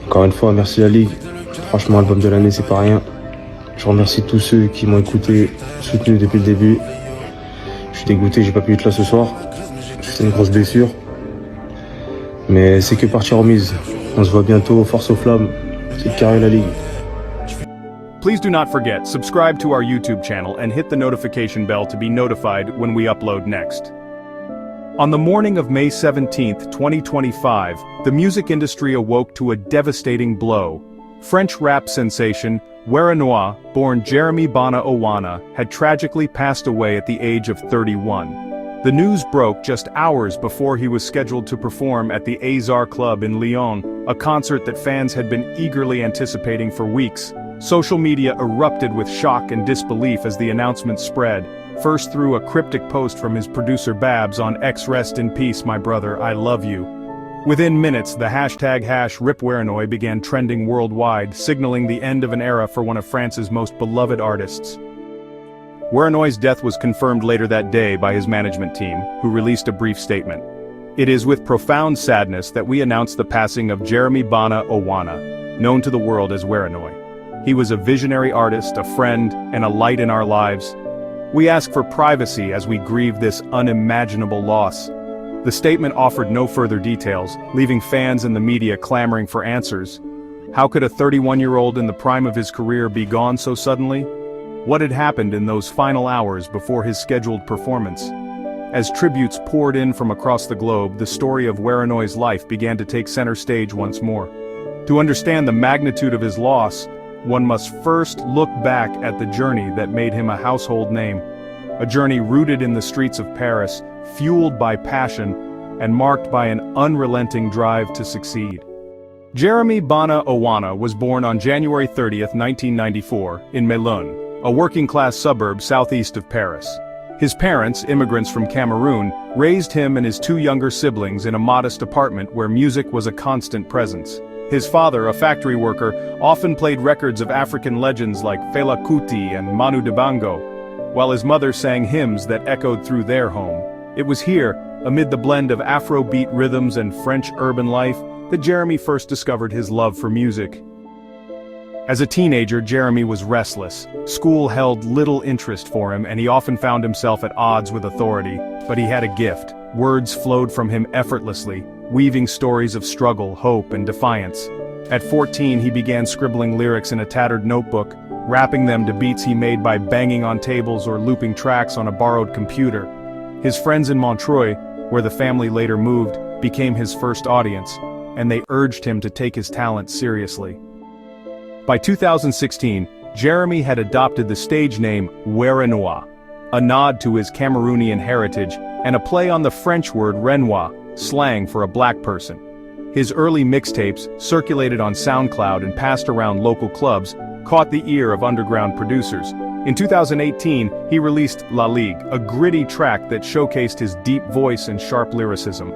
Encore une fois, merci la Ligue. Franchement, album de l'année, c'est pas rien. Je remercie tous ceux qui m'ont écouté, soutenu depuis le début. Je suis dégoûté, j'ai pas pu être là ce soir. C'était une grosse blessure. Mais c'est que partie remise. On se voit bientôt, force aux flammes. C'est le carré la Ligue. Please do not forget, subscribe to our YouTube channel and hit the notification bell to be notified when we upload next. On the morning of May 17, 2025, the music industry awoke to a devastating blow. French rap sensation, Werenoi, born Jeremy Bana Owana, had tragically passed away at the age of 31. The news broke just hours before he was scheduled to perform at the Azar Club in Lyon, a concert that fans had been eagerly anticipating for weeks. Social media erupted with shock and disbelief as the announcement spread, first through a cryptic post from his producer Babs on X "Rest in peace, my brother, I love you." Within minutes, the hashtag #RipWerenoi began trending worldwide, signaling the end of an era for one of France's most beloved artists. Werenoi's death was confirmed later that day by his management team, who released a brief statement. It is with profound sadness that we announce the passing of Jeremy Bana Owana, known to the world as Werenoi. He was a visionary artist, a friend, and a light in our lives. We ask for privacy as we grieve this unimaginable loss. The statement offered no further details, leaving fans and the media clamoring for answers. How could a 31-year-old in the prime of his career be gone so suddenly? What had happened in those final hours before his scheduled performance? As tributes poured in from across the globe, the story of Werenoi's life began to take center stage once more. To understand the magnitude of his loss, one must first look back at the journey that made him a household name. A journey rooted in the streets of Paris, fueled by passion, and marked by an unrelenting drive to succeed. Jeremy Bana Owana was born on January 30, 1994, in Melun, a working-class suburb southeast of Paris. His parents, immigrants from Cameroon, raised him and his two younger siblings in a modest apartment where music was a constant presence. His father, a factory worker, often played records of African legends like Fela Kuti and Manu Dibango, while his mother sang hymns that echoed through their home. It was here, amid the blend of Afrobeat rhythms and French urban life, that Jeremy first discovered his love for music. As a teenager, Jeremy was restless. School held little interest for him, and he often found himself at odds with authority. But he had a gift. Words flowed from him effortlessly, weaving stories of struggle, hope, and defiance. At 14, he began scribbling lyrics in a tattered notebook, rapping them to beats he made by banging on tables or looping tracks on a borrowed computer. His friends in Montreuil, where the family later moved, became his first audience, and they urged him to take his talent seriously. By 2016, Jeremy had adopted the stage name Werenoi, a nod to his Cameroonian heritage and a play on the French word Renoir, slang for a black person. His early mixtapes, circulated on SoundCloud and passed around local clubs, caught the ear of underground producers. In 2018, he released La Ligue, a gritty track that showcased his deep voice and sharp lyricism.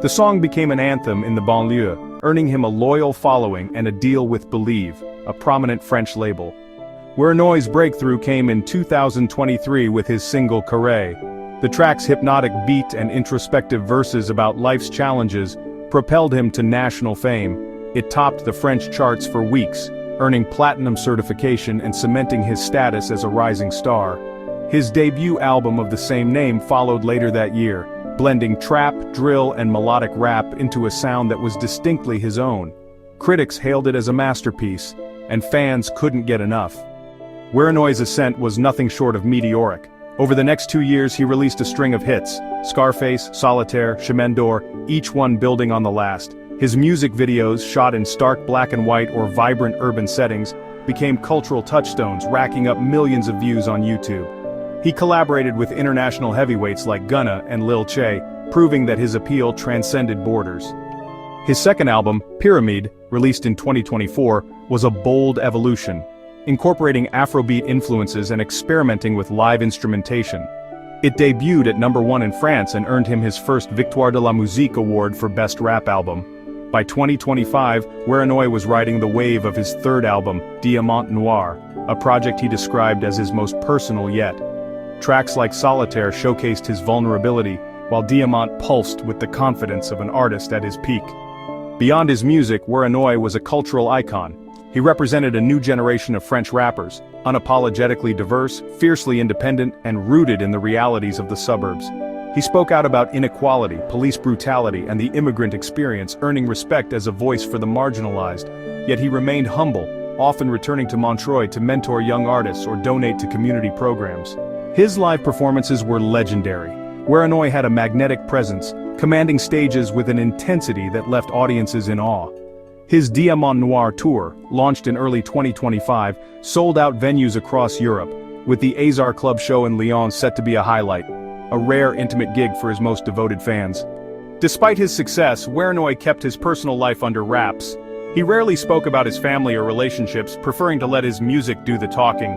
The song became an anthem in the banlieue, earning him a loyal following and a deal with Believe, a prominent French label. Werenoi's breakthrough came in 2023 with his single Carré. The track's hypnotic beat and introspective verses about life's challenges propelled him to national fame. It topped the French charts for weeks, earning platinum certification and cementing his status as a rising star. His debut album of the same name followed later that year, blending trap, drill, and melodic rap into a sound that was distinctly his own. Critics hailed it as a masterpiece, and fans couldn't get enough. Werenoi's ascent was nothing short of meteoric. Over the next 2 years he released a string of hits: Scarface, Solitaire, Chemin d'Or, each one building on the last. His music videos, shot in stark black and white or vibrant urban settings, became cultural touchstones, racking up millions of views on YouTube. He collaborated with international heavyweights like Gunna and Lil Che, proving that his appeal transcended borders. His second album, Pyramid, released in 2024, was a bold evolution, incorporating Afrobeat influences and experimenting with live instrumentation. It debuted at #1 in France and earned him his first Victoire de la Musique award for Best Rap Album. By 2025, Werenoi was riding the wave of his third album, Diamant Noir, a project he described as his most personal yet. Tracks like Solitaire showcased his vulnerability, while Diamant pulsed with the confidence of an artist at his peak. Beyond his music, Werenoi was a cultural icon. He represented a new generation of French rappers, unapologetically diverse, fiercely independent, and rooted in the realities of the suburbs. He spoke out about inequality, police brutality, and the immigrant experience, earning respect as a voice for the marginalized. Yet he remained humble, often returning to Montreuil to mentor young artists or donate to community programs. His live performances were legendary. Werenoi had a magnetic presence, commanding stages with an intensity that left audiences in awe. His Diamant Noir tour, launched in early 2025, sold out venues across Europe, with the Azar Club show in Lyon set to be a highlight, a rare intimate gig for his most devoted fans. Despite his success, Werenoi kept his personal life under wraps. He rarely spoke about his family or relationships, preferring to let his music do the talking.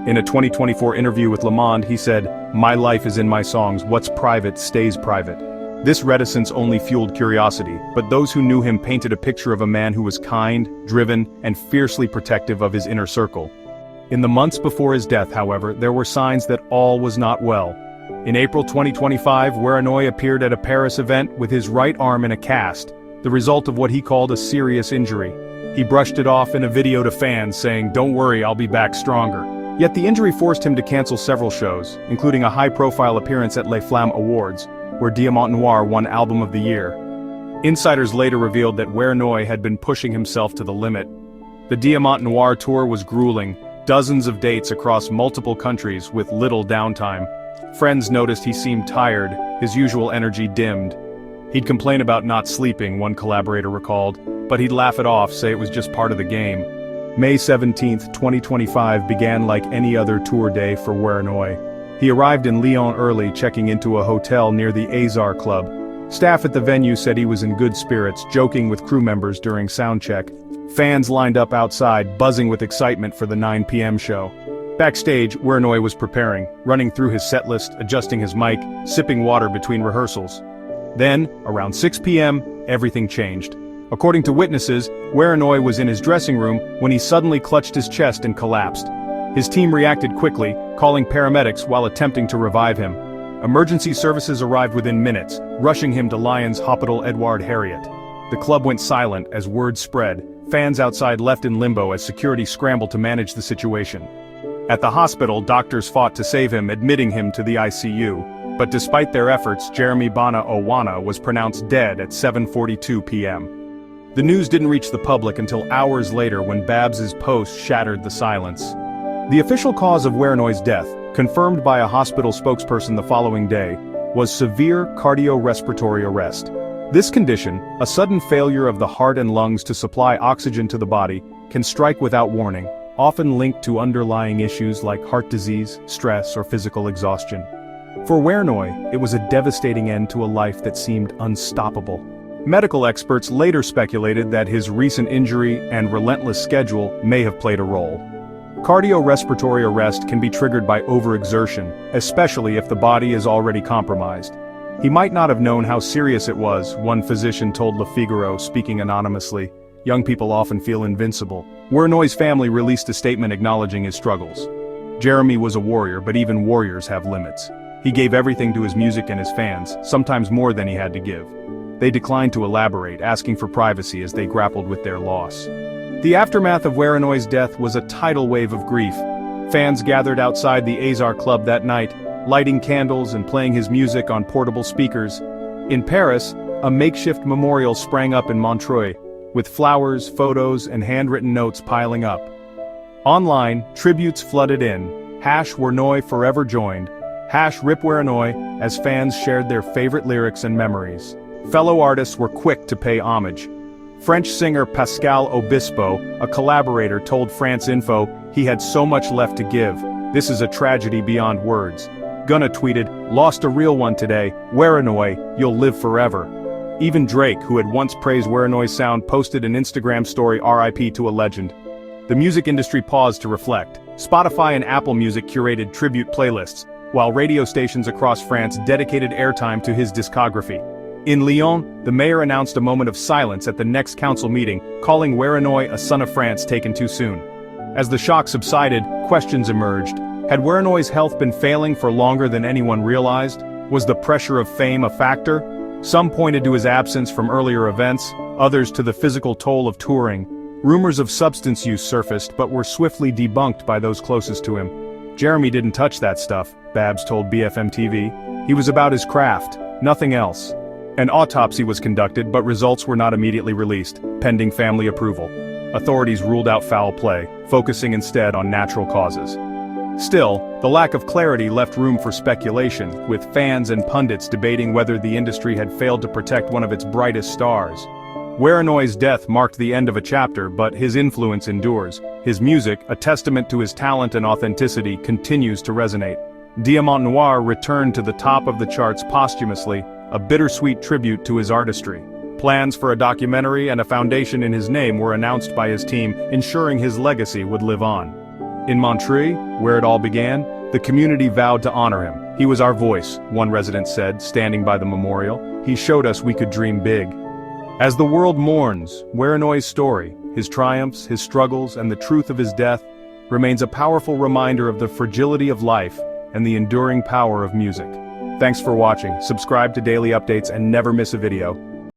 In a 2024 interview with Le Monde, he said, "My life is in my songs, what's private stays private." This reticence only fueled curiosity, but those who knew him painted a picture of a man who was kind, driven, and fiercely protective of his inner circle. In the months before his death, however, there were signs that all was not well. In April 2025, Werenoi appeared at a Paris event with his right arm in a cast, the result of what he called a serious injury. He brushed it off in a video to fans, saying, "Don't worry, I'll be back stronger." Yet the injury forced him to cancel several shows, including a high-profile appearance at Les Flammes Awards, where Diamant Noir won Album of the Year. Insiders later revealed that Werenoi had been pushing himself to the limit. The Diamant Noir tour was grueling, dozens of dates across multiple countries with little downtime. Friends noticed he seemed tired, his usual energy dimmed. He'd complain about not sleeping, one collaborator recalled, but he'd laugh it off, say it was just part of the game. May 17, 2025 began like any other tour day for Werenoi. He arrived in Lyon early, checking into a hotel near the Azar Club. Staff at the venue said he was in good spirits, joking with crew members during soundcheck. Fans lined up outside, buzzing with excitement for the 9 p.m. show. Backstage, Werenoi was preparing, running through his setlist, adjusting his mic, sipping water between rehearsals. Then, around 6 p.m., everything changed. According to witnesses, Werenoi was in his dressing room when he suddenly clutched his chest and collapsed. His team reacted quickly, calling paramedics while attempting to revive him. Emergency services arrived within minutes, rushing him to Lyons Hospital Edouard Herriot. The club went silent as word spread. Fans outside left in limbo as security scrambled to manage the situation. At the hospital, doctors fought to save him, admitting him to the ICU. But despite their efforts, Jeremy Bana Owana was pronounced dead at 7:42 p.m. The news didn't reach the public until hours later when Babs's post shattered the silence. The official cause of Werenoi's death, confirmed by a hospital spokesperson the following day, was severe cardio-respiratory arrest. This condition, a sudden failure of the heart and lungs to supply oxygen to the body, can strike without warning, often linked to underlying issues like heart disease, stress, or physical exhaustion. For Werenoi, it was a devastating end to a life that seemed unstoppable. Medical experts later speculated that his recent injury and relentless schedule may have played a role. Cardio-respiratory arrest can be triggered by overexertion, especially if the body is already compromised. He might not have known how serious it was, one physician told Le Figaro, speaking anonymously. Young people often feel invincible. Werenoi's family released a statement acknowledging his struggles. Jeremy was a warrior, but even warriors have limits. He gave everything to his music and his fans, sometimes more than he had to give. They declined to elaborate, asking for privacy as they grappled with their loss. The aftermath of Werenoi's death was a tidal wave of grief. Fans gathered outside the Azar Club that night, lighting candles and playing his music on portable speakers. In Paris, a makeshift memorial sprang up in Montreuil, with flowers, photos, and handwritten notes piling up. Online, tributes flooded in. #Werenoi forever joined. #RIP Werenoi, as fans shared their favorite lyrics and memories. Fellow artists were quick to pay homage. French singer Pascal Obispo, a collaborator, told France Info he had so much left to give. "This is a tragedy beyond words." Gunna tweeted, "Lost a real one today. Werenoi, you'll live forever." Even Drake, who had once praised Werenoi's sound, posted an Instagram story RIP to a legend. The music industry paused to reflect. Spotify and Apple Music curated tribute playlists, while radio stations across France dedicated airtime to his discography. In Lyon, the mayor announced a moment of silence at the next council meeting, calling Werenoi a son of France taken too soon. As the shock subsided, questions emerged. Had Werenoi's health been failing for longer than anyone realized? Was the pressure of fame a factor? Some pointed to his absence from earlier events, others to the physical toll of touring. Rumors of substance use surfaced but were swiftly debunked by those closest to him. Jeremy didn't touch that stuff, Babs told BFM TV. He was about his craft, nothing else. An autopsy was conducted but results were not immediately released, pending family approval. Authorities ruled out foul play, focusing instead on natural causes. Still, the lack of clarity left room for speculation, with fans and pundits debating whether the industry had failed to protect one of its brightest stars. Werenoi's death marked the end of a chapter, but his influence endures. His music, a testament to his talent and authenticity, continues to resonate. Diamant Noir returned to the top of the charts posthumously, a bittersweet tribute to his artistry. Plans for a documentary and a foundation in his name were announced by his team, ensuring his legacy would live on. In Montreuil, where it all began, the community vowed to honor him. "He was our voice," one resident said, standing by the memorial. "He showed us we could dream big." As the world mourns, Werenoi's story, his triumphs, his struggles, and the truth of his death, remains a powerful reminder of the fragility of life and the enduring power of music. Thanks for watching. Subscribe to daily updates and never miss a video.